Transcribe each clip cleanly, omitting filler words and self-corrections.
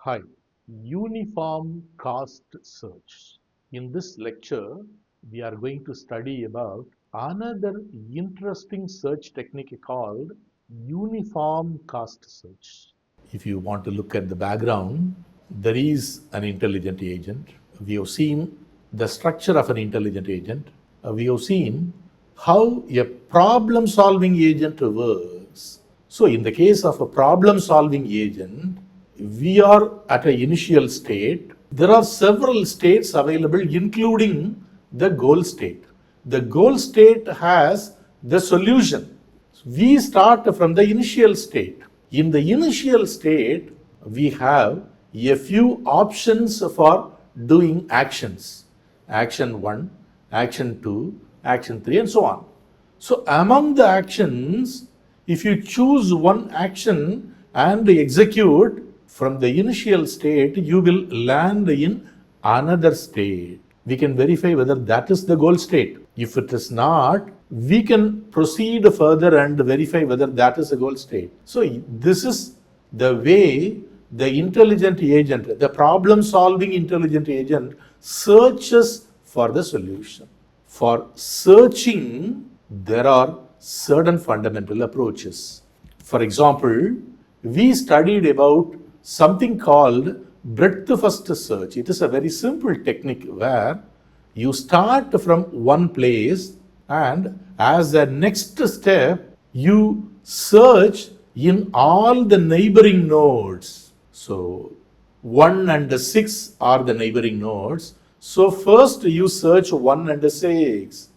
Hi, Uniform Cost Search. In this lecture, we are going to study about another interesting search technique called Uniform Cost Search. If you want to look at the background, there is an intelligent agent. We have seen the structure of an intelligent agent. We have seen how a problem solving agent works. So, in the case of a problem solving agent, we are at an initial state. There are several states available, including the goal state. The goal state has the solution. We start from the initial state. In the initial state, we have a few options for doing actions. Action 1, action 2, action 3, and so on. So, among the actions, if you choose one action and execute from the initial state, you will land in another state. We can verify whether that is the goal state. If it is not, we can proceed further and verify whether that is a goal state. So, this is the way the intelligent agent, the problem solving intelligent agent, searches for the solution. For searching, there are certain fundamental approaches. For example, we studied about something called breadth first search. It is a very simple technique where you start from one place and as a next step, you search in all the neighboring nodes. So, 1 and 6 are the neighboring nodes. So, first you search 1 and 6.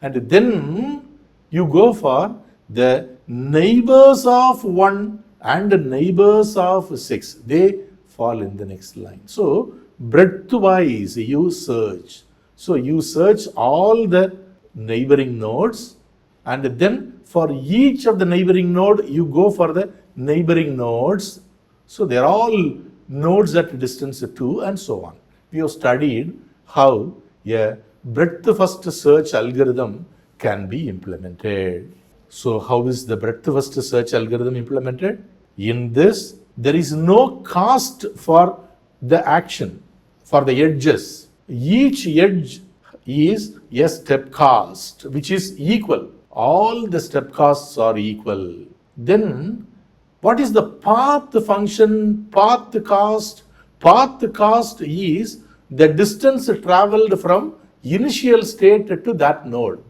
And then you go for the neighbors of 1 and neighbors of 6. They fall in the next line. So, breadth wise you search. So, you search all the neighboring nodes, and then for each of the neighboring node, you go for the neighboring nodes. So, they are all nodes at distance 2 and so on. We have studied how a breadth first search algorithm can be implemented. So, how is the breadth first search algorithm implemented? In this, there is no cost for the action, for the edges. Each edge is a step cost, which is equal. All the step costs are equal. Then, what is the path function, path cost? Path cost is the distance traveled from initial state to that node.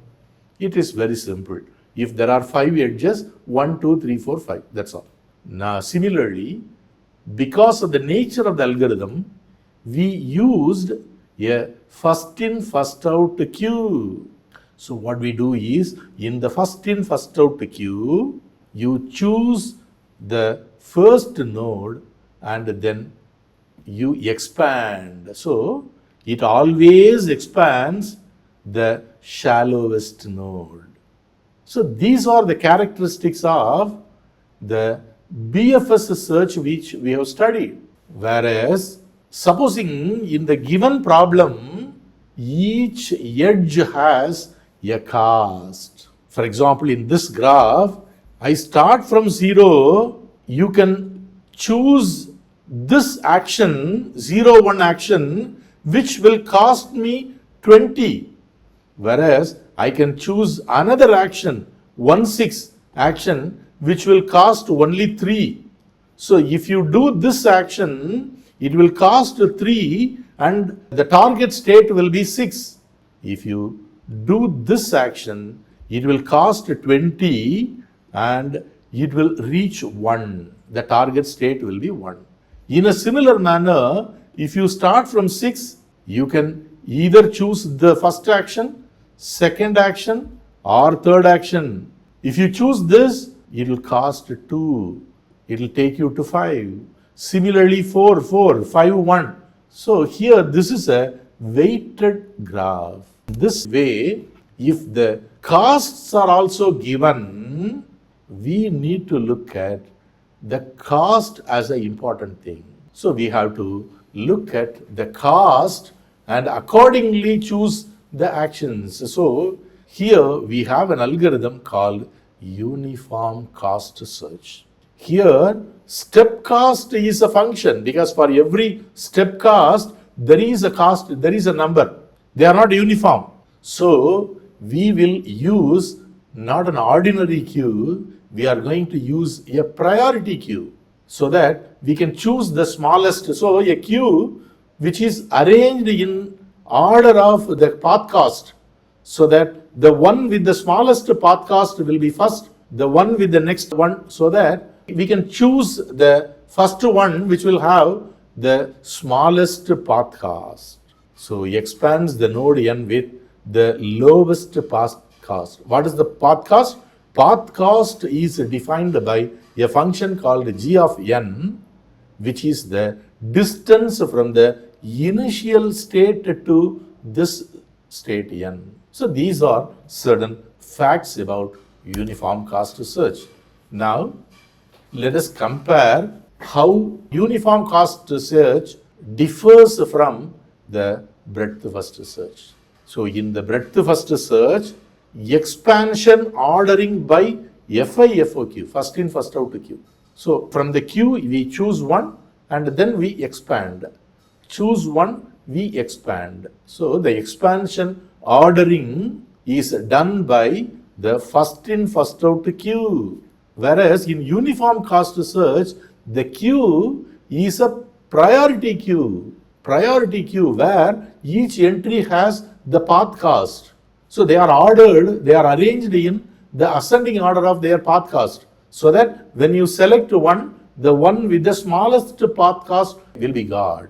It is very simple. If there are 5 edges, 1, 2, 3, 4, 5, that's all. Now, similarly, because of the nature of the algorithm, we used a first in, first out queue. So, what we do is, in the first in, first out queue, you choose the first node and then you expand. So, it always expands the shallowest node. So, these are the characteristics of the BFS search which we have studied. Whereas, supposing in the given problem, each edge has a cost. For example, in this graph, I start from 0, you can choose this action, 0, 1 action, which will cost me 20. Whereas, I can choose another action, 1, 6 action, which will cost only 3. So, if you do this action, it will cost 3 and the target state will be 6. If you do this action, it will cost 20 and it will reach 1. The target state will be 1. In a similar manner, if you start from 6, you can either choose the first action, second action, or third action. If you choose this, it will cost 2. It will take you to 5. Similarly, 4, 4, 5, 1. So, here this is a weighted graph. This way, if the costs are also given, we need to look at the cost as an important thing. So, we have to look at the cost and accordingly choose the actions. So, here we have an algorithm called uniform cost search. Here step cost is a function, because for every step cost, there is a cost, there is a number. They are not uniform. So we will use not an ordinary queue, we are going to use a priority queue, so that we can choose the smallest. So a queue which is arranged in order of the path cost, so that the one with the smallest path cost will be first, the one with the next one, so that we can choose the first one which will have the smallest path cost. So he expands the node n with the lowest path cost. What is the path cost? Path cost is defined by a function called g of n, which is the distance from the initial state to this state n. So these are certain facts about uniform cost search. Now let us compare how uniform cost search differs from the breadth first search. So in the breadth first search, expansion ordering by FIFO, first in first out queue. So from the queue we choose one and then we expand. Choose one, we expand. So the expansion ordering is done by the first in first out queue. Whereas in uniform cost search, the queue is a priority queue. Priority queue where each entry has the path cost. So they are ordered, they are arranged in the ascending order of their path cost, so that when you select one, the one with the smallest path cost will be got.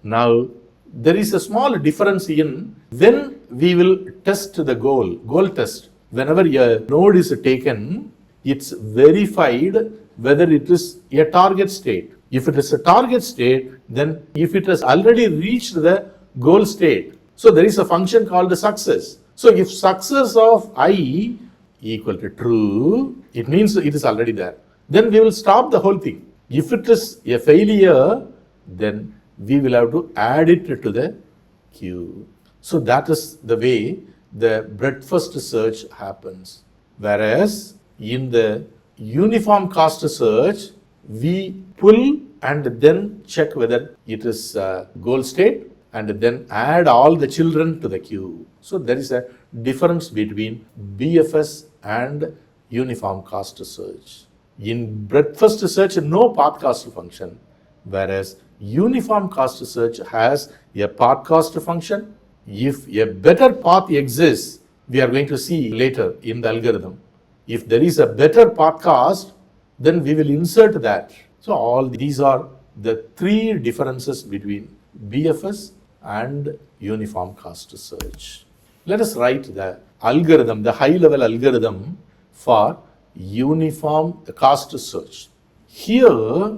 Now there is a small difference in when we will test the goal test. Whenever a node is taken, it's verified whether it is a target state. If it is a target state, then if it has already reached the goal state, so there is a function called the success. So if success of I equal to true, it means it is already there. Then we will stop the whole thing. If it is a failure, then we will have to add it to the queue. So that is the way the breadth first search happens. Whereas in the uniform cost search, we pull and then check whether it is a goal state and then add all the children to the queue. So there is a difference between BFS and uniform cost search. In breadth first search, no path cost function, whereas uniform cost search has a path cost function. If a better path exists, we are going to see later in the algorithm. If there is a better path cost, then we will insert that. So all these are the three differences between BFS and uniform cost search. Let us write the algorithm, the high-level algorithm for uniform cost search. Here,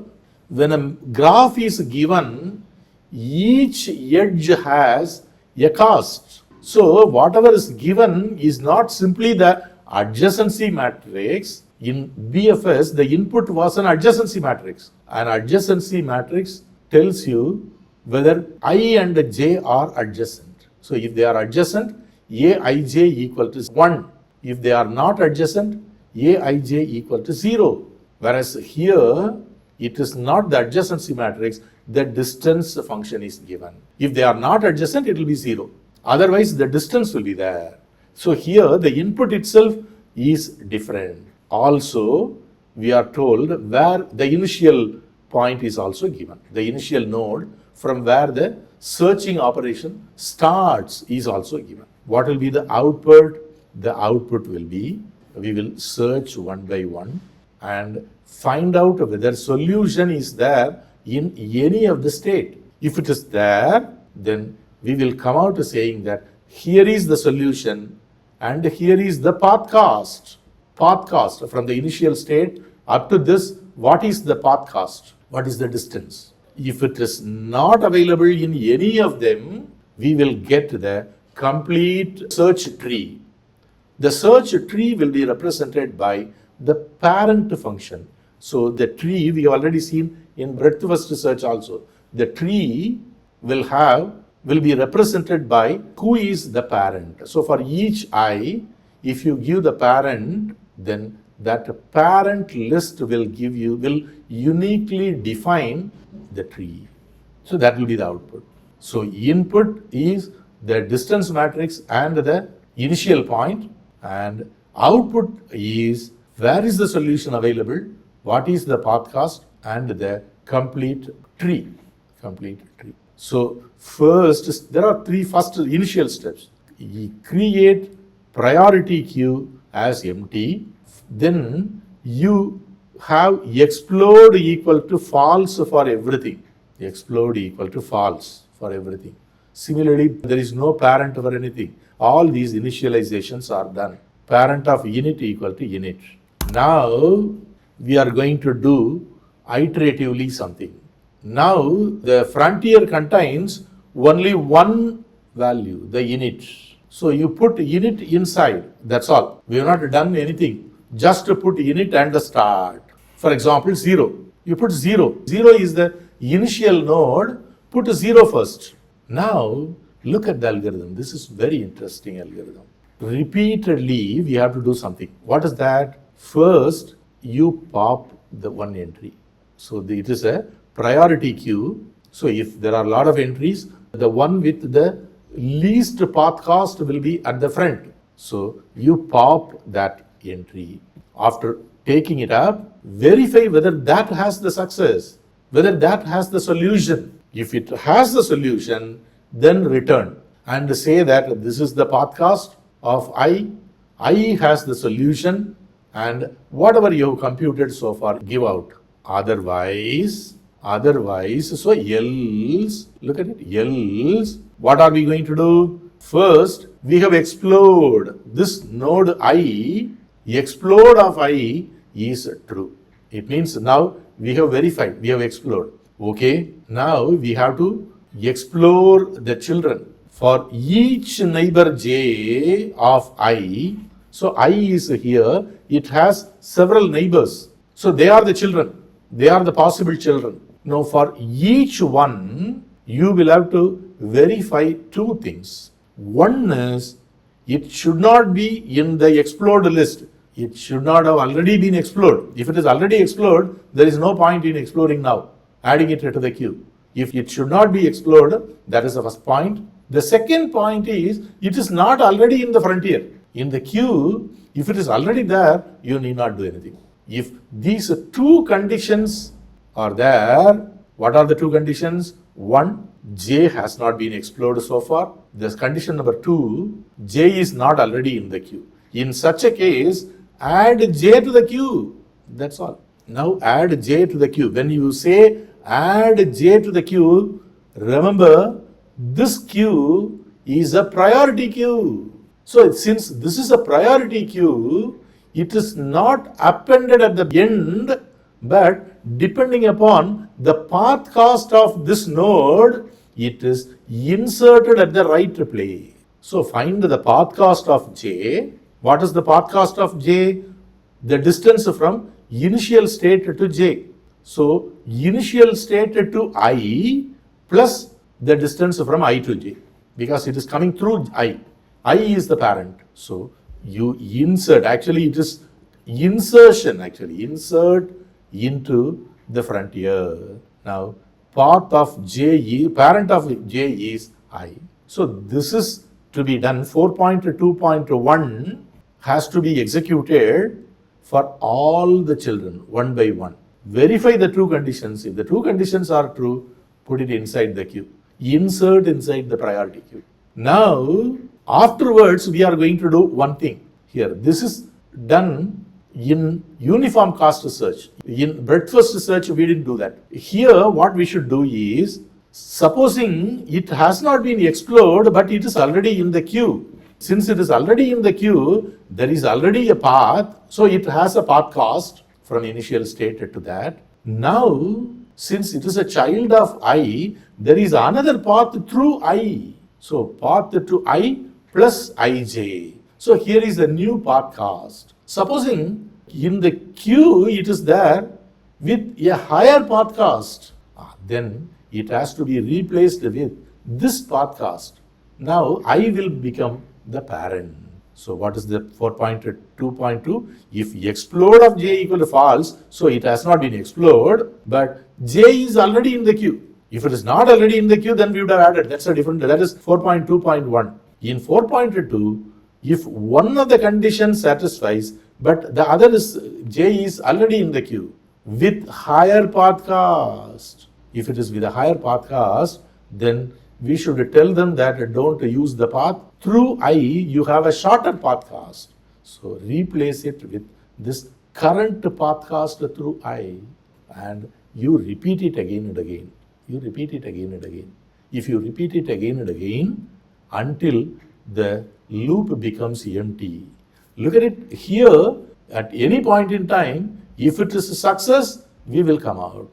when a graph is given, each edge has a cost. So whatever is given is not simply the adjacency matrix. In BFS, the input was an adjacency matrix. An adjacency matrix tells you whether I and J are adjacent. So if they are adjacent, Aij equal to 1. If they are not adjacent, Aij equal to 0. Whereas here, it is not the adjacency matrix, the distance function is given. If they are not adjacent, it will be 0. Otherwise, the distance will be there. So here, the input itself is different. Also, we are told where the initial point is also given. The initial node from where the searching operation starts is also given. What will be the output? The output will be, we will search one by one and find out whether solution is there in any of the state. If it is there, then we will come out saying that here is the solution and here is the path cost. Path cost from the initial state up to this, what is the path cost? What is the distance? If it is not available in any of them, we will get the complete search tree. The search tree will be represented by the parent function. So the tree we have already seen in breadth first search also. The tree will be represented by who is the parent. So for each I, if you give the parent, then that parent list will uniquely define the tree. So that will be the output. So input is the distance matrix and the initial point, and output is where is the solution available, what is the path cost, and the complete tree. So first, there are three first initial steps. You create priority queue as empty, then you have explode equal to false for everything. Explode equal to false for everything. Similarly, there is no parent for anything. All these initializations are done. Parent of init equal to init. Now we are going to do iteratively something. Now the frontier contains only one value, the init. So you put init inside, that's all. We have not done anything. Just to put init and the start. For example, 0. You put 0. 0 is the initial node, put 0 first. Now look at the algorithm. This is very interesting algorithm. Repeatedly we have to do something. What is that? First you pop the one entry. So it is a priority queue. So if there are a lot of entries, the one with the least path cost will be at the front. So you pop that entry. After taking it up, verify whether that has the success, whether that has the solution. If it has the solution, then return and say that this is the path cost of I has the solution, and whatever you have computed so far, give out. Otherwise, so else, look at it, else, what are we going to do? First, we have explored this node I, explode of I is true. It means now we have verified, we have explored. Okay, now we have to explore the children. For each neighbor j of I, so I is here, it has several neighbors. So they are the children, they are the possible children. Now for each one, you will have to verify two things. One is, it should not be in the explored list. It should not have already been explored. If it is already explored, there is no point in exploring now, adding it to the queue. If it should not be explored, that is the first point. The second point is, it is not already in the frontier. In the queue, if it is already there, you need not do anything. If these two conditions are there, what are the two conditions? One, j has not been explored so far. This condition number 2, j is not already in the queue. In such a case, add j to the queue. That's all. Now add j to the queue. When you say add j to the queue, remember this queue is a priority queue. So since this is a priority queue, it is not appended at the end, but depending upon the path cost of this node, it is inserted at the right place. So find the path cost of j. What is the path cost of j? The distance from initial state to j. So initial state to I plus the distance from I to j, because it is coming through I. I is the parent. So you insert, actually it is insertion, insert into the frontier. Now path of j, parent of j is I. So this is to be done. 4.2.1 has to be executed for all the children, one by one. Verify the two conditions. If the two conditions are true, put it inside the queue. Insert inside the priority queue. Now, afterwards, we are going to do one thing here. This is done in uniform cost search. In breadth-first search, we didn't do that. Here, what we should do is, supposing it has not been explored, but it is already in the queue. Since it is already in the queue, there is already a path, so it has a path cost from initial state to that. Now, since it is a child of I, there is another path through I. So path to I plus ij. So here is a new path cost. Supposing in the queue it is there with a higher path cost, then it has to be replaced with this path cost. Now I will become the parent. So what is the 4.2.2? If explode of j equal to false, so it has not been explored, but j is already in the queue. If it is not already in the queue, then we would have added. That's a different, that is 4.2.1. In 4.2, if one of the conditions satisfies, but the other is, j is already in the queue with higher path cost. If it is with a higher path cost, then we should tell them that don't use the path. Through I, you have a shorter path cost. So replace it with this current path cost through I, and you repeat it again and again. You repeat it again and again. If you repeat it again and again until the loop becomes empty. Look at it here. At any point in time, if it is a success, we will come out.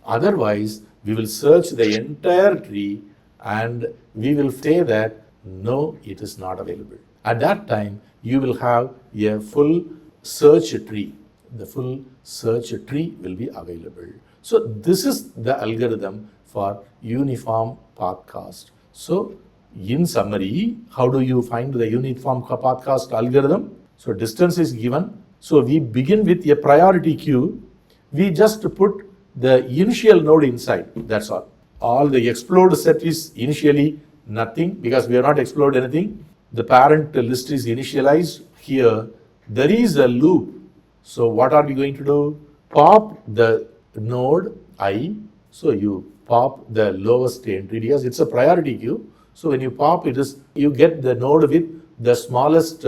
Otherwise, we will search the entire tree and we will say that no, it is not available. At that time, you will have a full search tree. The full search tree will be available. So this is the algorithm for uniform path cost. So in summary, how do you find the uniform path cost algorithm? So distance is given. So we begin with a priority queue. We just put the initial node inside. That's all. All the explode set is initially nothing because we have not explored anything. The parent list is initialized. Here there is a loop. So what are we going to do? Pop the node I. So you pop the lowest entry because it's a priority queue. So when you pop it is, you get the node with the smallest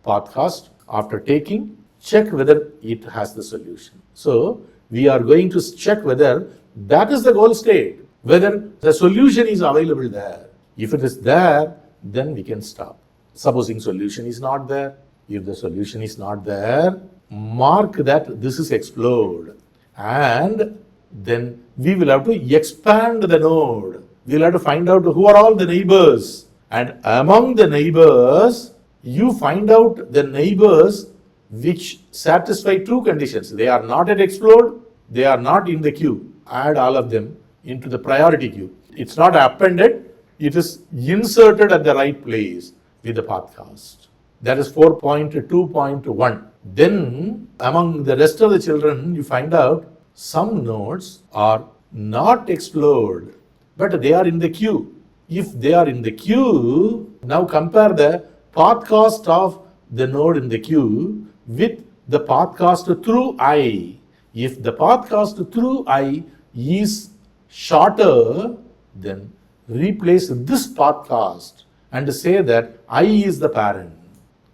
path cost. After taking, check whether it has the solution. So we are going to check whether that is the goal state, whether the solution is available there. If it is there, then we can stop. Supposing solution is not there, if the solution is not there, mark that this is explode, and then we will have to expand the node. We will have to find out who are all the neighbors, and among the neighbors, you find out the neighbors which satisfy two conditions. They are not at explode, they are not in the queue. Add all of them into the priority queue. It's not appended, it is inserted at the right place with the path cost. That is 4.2.1. Then among the rest of the children, you find out some nodes are not explode, but they are in the queue. If they are in the queue, now compare the path cost of the node in the queue with the path cost through I. If the path cost through I is shorter, then replace this path cost and say that I is the parent.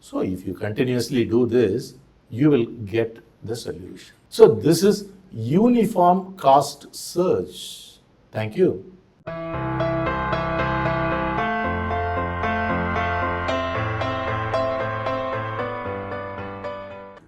So if you continuously do this, you will get the solution. So this is uniform cost search. Thank you.